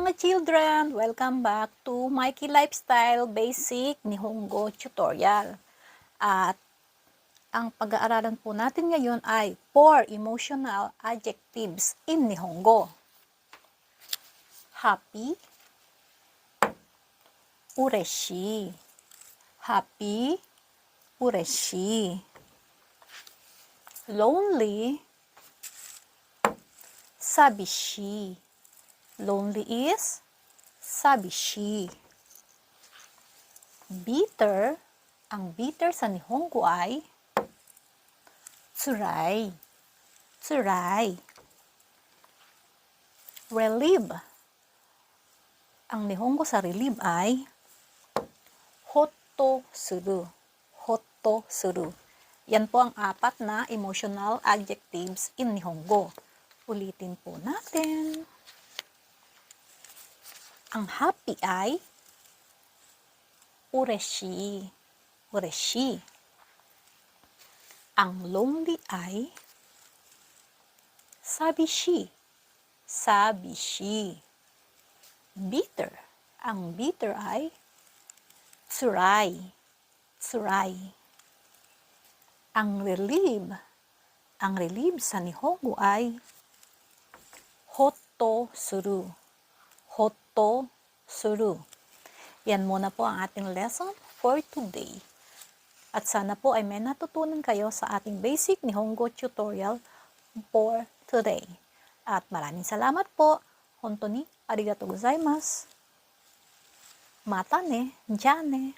mga children! Welcome back to Mikey Lifestyle Basic Nihongo Tutorial. At ang pag-aaralan po natin ngayon ay 4 emotional adjectives in Nihongo. Happy, ureshi. Happy, ureshi. Lonely, sabishi. Lonely is sabishi. Bitter, ang bitter sa Nihongo ay tsurai. Tsurai. Relieve, ang Nihongo sa relieve ay hotto suru. Hotto suru. Yan po ang 4 na emotional adjectives in Nihongo. Ulitin po natin. Ang happy ay ureshi. Ureshi. Ang lonely ay sabishi. Sabishi. Bitter. Ang bitter ay tsurai. Tsurai. Ang relieve. Ang relieve sa Nihongo ay hotto suru. Hotto suru. Yan muna po ang ating lesson for today. At sana po ay may natutunan kayo sa ating basic Nihongo tutorial for today. At maraming salamat po. Honto ni arigatou gozaimasu. Mata ne. Jane.